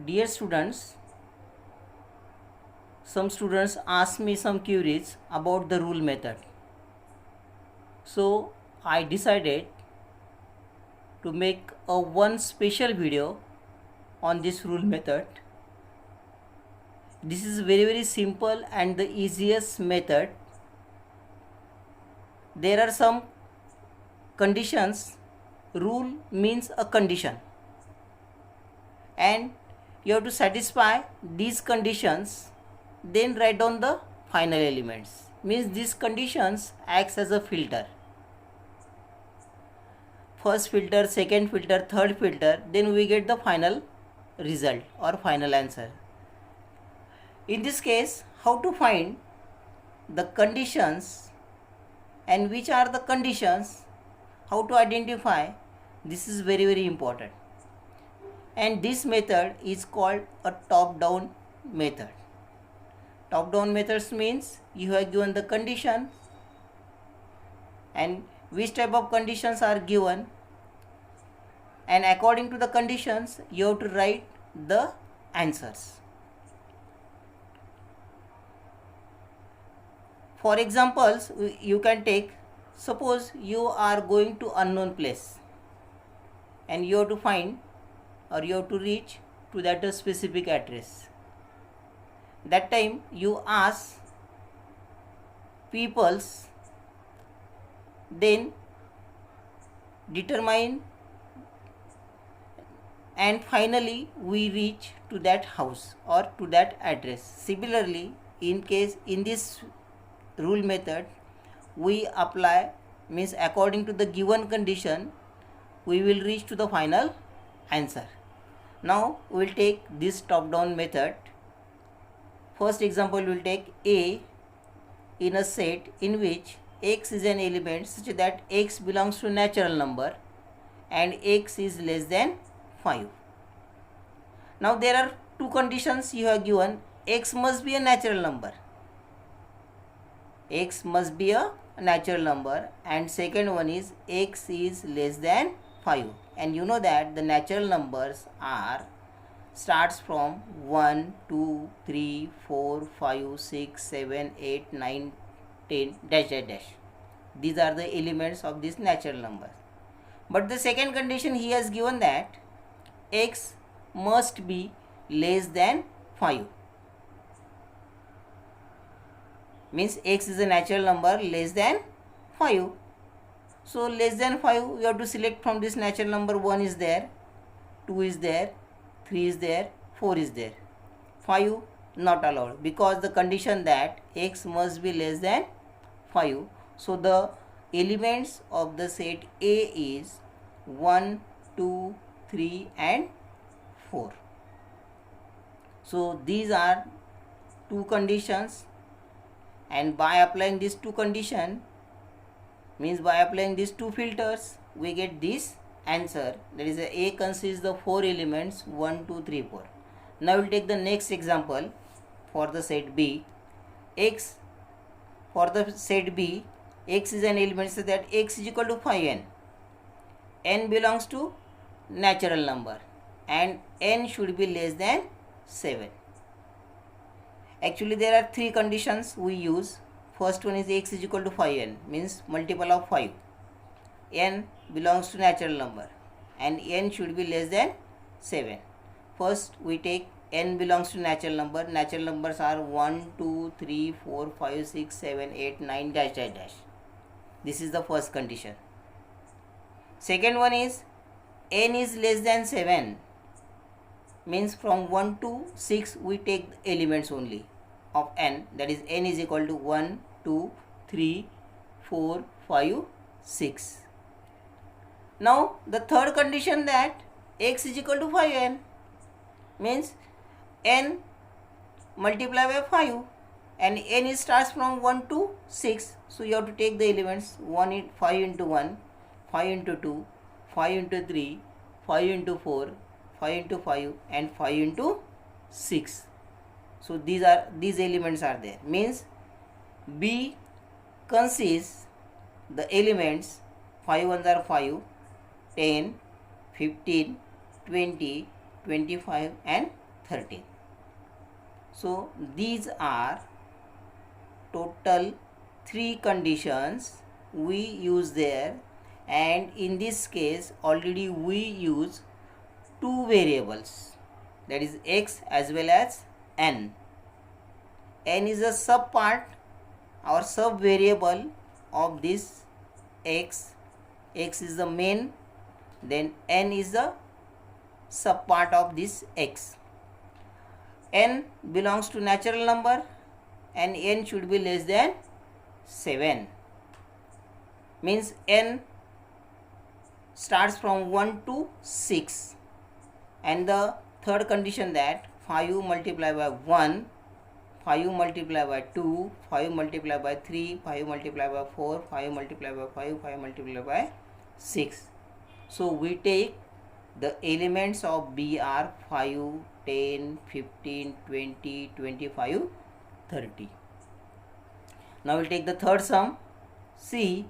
Dear students, some students ask me some queries about the rule method. So I decided to make a one special video on this rule method. This is very simple and the easiest method. There are some conditions. Rule means a condition, and you have to satisfy these conditions, then write down the final elements. Means these conditions acts as a filter. First filter, second filter, third filter, then we get the final result or final answer. In this case, how to find the conditions and which are the conditions, how to identify, this is very important. And this method is called a top-down method. Top-down methods means you have given the condition and which type of conditions are given, and according to the conditions you have to write the answers. For examples, you can take, suppose you are going to unknown place and you have to find or you have to reach to that specific address. That time you ask peoples, then determine, and finally we reach to that house or to that address. Similarly, in this rule method we apply, means according to the given condition we will reach to the final answer. Now we will take this top down method. First example, we will take A in a set in which x is an element such that x belongs to a natural number and x is less than 5. Now there are two conditions you have given. X must be a natural number. X must be a natural number, and second one is x is less than 5. And you know that the natural numbers are starts from 1, 2, 3, 4, 5, 6, 7, 8, 9, 10 dash dash dash. These are the elements of this natural number. But the second condition he has given that x must be less than 5. Means x is a natural number less than 5. So less than 5 you have to select from this natural number. 1 is there, 2 is there, 3 is there, 4 is there. 5 not allowed because the condition that x must be less than 5. So the elements of the set A is 1, 2, 3 and 4. So these are two conditions, and by applying these two conditions, means by applying these two filters, we get this answer. That is A consists of 4 elements 1, 2, 3, 4. Now we will take the next example for the set B. X, for the set B, x is an element so that x is equal to 5n. N belongs to natural number and n should be less than 7. Actually there are three conditions we use. First one is x is equal to 5n, means multiple of 5. N belongs to natural number and n should be less than 7. First we take n belongs to natural number. Natural numbers are 1, 2, 3, 4, 5, 6, 7, 8, 9 dash dash dash. This is the first condition. Second one is n is less than 7, means from 1 to 6 we take elements only of n, that is n is equal to 1, 2, 3, 4, 5, 6. Now the third condition that x is equal to 5n, means n multiply by 5 and n starts from 1 to 6. So you have to take the elements 5 into 1, 5 into 2, 5 into 3, 5 into 4, 5 into 5 and 5 into 6. So these elements are there. Means B consists the elements 5 ones are 5, 10, 15, 20, 25 and 13. So these are total 3 conditions we use there, and in this case already we use 2 variables, that is x as well as n. N is a sub part or sub variable of this x. X is the main, then n is the sub part of this x. N belongs to natural number and n should be less than 7. Means n starts from 1 to 6, and the third condition that 5 multiplied by 1, 5 multiplied by 2, 5 multiplied by 3, 5 multiplied by 4, 5 multiplied by 5, 5 multiplied by 6. So we take the elements of B are 5, 10, 15, 20, 25, 30. Now we'll take the third sum. See,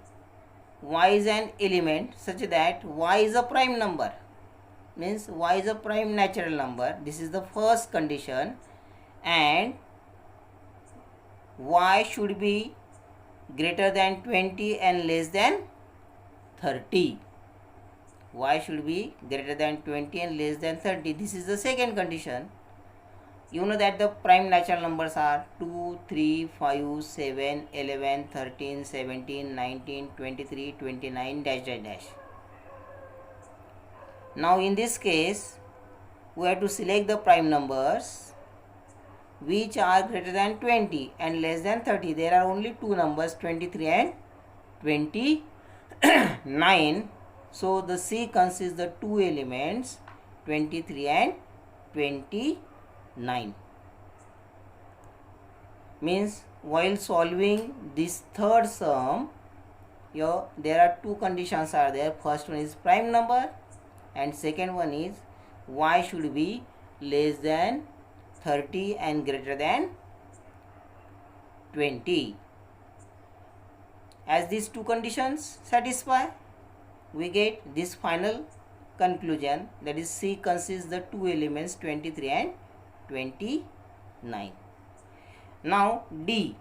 y is an element such that y is a prime number. Means y is a prime natural number. This is the first condition, and y should be greater than 20 and less than 30. Y should be greater than 20 and less than 30. This is the second condition. You know that the prime natural numbers are 2, 3, 5, 7, 11, 13, 17, 19, 23, 29, dash dash dash. Now in this case, we have to select the prime numbers which are greater than 20 and less than 30. There are only 2 numbers, 23 and 29. So the C consists the 2 elements, 23 and 29. Means while solving this third sum, there are 2 conditions are there. First one is prime number, and second one is y should be less than 30 and greater than 20. As these 2 conditions satisfy, we get this final conclusion, that is C consists the 2 elements 23 and 29. Now D.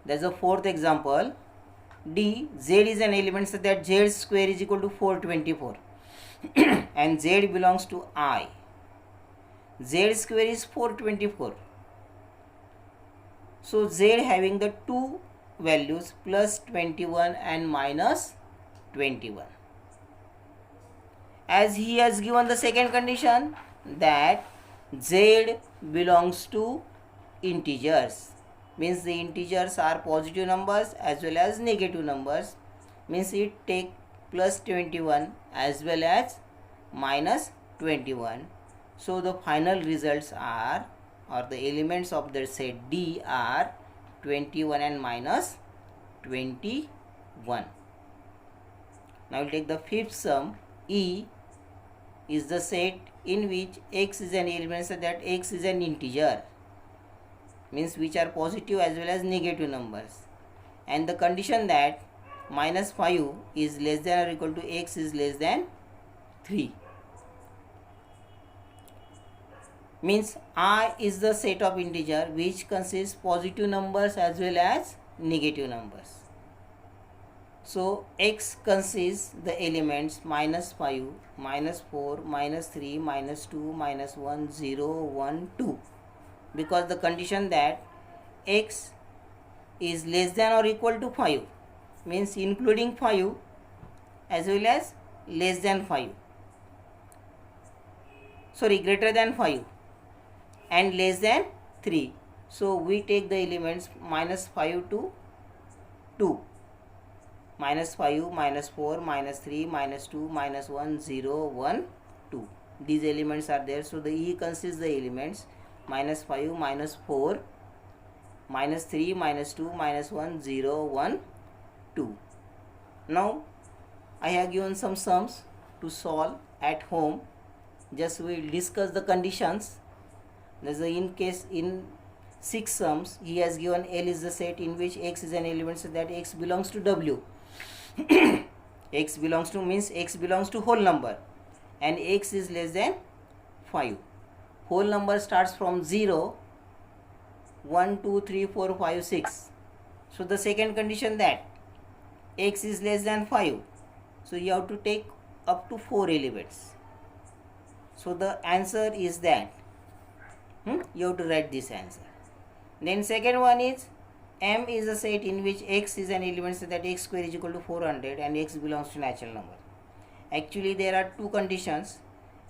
There is a fourth example. D, Z is an element such that Z square is equal to 424 and Z belongs to I. Z square is 424. So Z having the 2 values plus 21 and minus 21. As he has given the second condition that Z belongs to integers, means the integers are positive numbers as well as negative numbers, means it take plus 21 as well as minus 21. So the final results are, or the elements of the set D are 21 and minus 21. Now we'll take the fifth sum. E is the set in which x is an element such that x is an integer, means which are positive as well as negative numbers, and the condition that minus 5 is less than or equal to x is less than 3. Means I is the set of integer which consists positive numbers as well as negative numbers. So x consists the elements minus 5, minus 4, minus 3, minus 2, minus 1, 0, 1, 2. Because the condition that x is less than or equal to 5, means including 5 as well as less than 5. Sorry, greater than 5 and less than 3. So we take the elements minus 5 to 2. Minus 5, minus 4, minus 3, minus 2, minus 1, 0, 1, 2. These elements are there. So the E consists the elements minus 5, minus 4, minus 3, minus 2, minus 1, 0, 1, 2. Now I have given some sums to solve at home. Just we will discuss the conditions. There's a in 6 sums he has given L is the set in which x is an element so that x belongs to W. X belongs to means x belongs to whole number and x is less than 5. Whole number starts from 0, 1, 2, 3, 4, 5, 6. So the second condition that x is less than 5. So you have to take up to 4 elements. So the answer is that you have to write this answer. Then second one is M is a set in which x is an element, so that x square is equal to 400 and x belongs to natural number. Actually there are two conditions.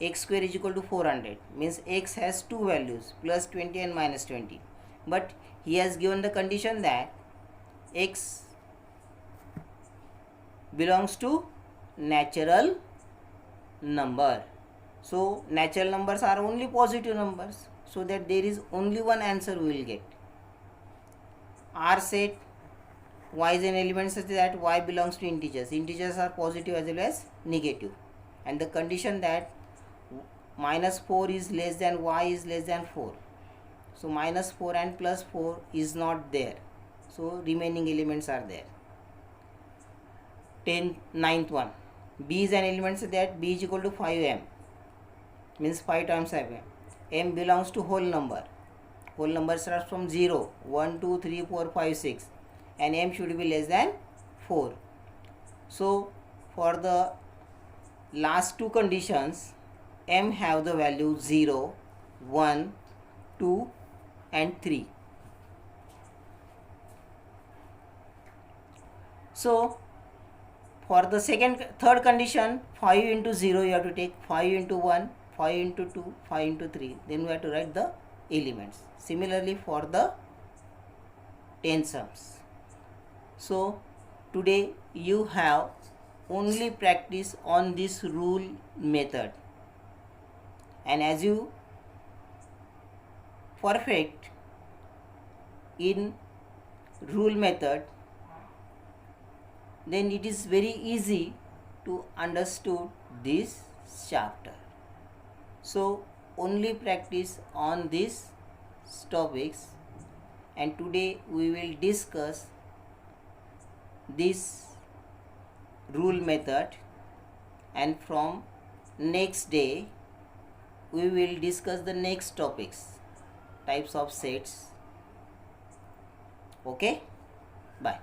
X square is equal to 400 means x has two values, plus 20 and minus 20. But he has given the condition that x belongs to natural number. So natural numbers are only positive numbers, so that there is only one answer we will get. R set y is an element such that y belongs to integers. Integers are positive as well as negative, and the condition that minus 4 is less than y is less than 4. So minus 4 and plus 4 is not there, so remaining elements are there. Ninth one, b is an element such that b is equal to 5m, means 5 times m. M belongs to whole number. Whole number starts from 0, 1, 2, 3, 4, 5, 6, and m should be less than 4. So for the last two conditions, m have the value 0, 1, 2 and 3. So for the third condition, 5 into 0 you have to take 5 into 1, 5 into 2, 5 into 3. Then we have to write the elements. Similarly for the 10 sums. So today you have only practice on this rule method, and as you perfect in rule method, then it is very easy to understand this chapter. So only practice on these topics, and today we will discuss this rule method, and from next day we will discuss the next topics, types of sets. Okay, bye.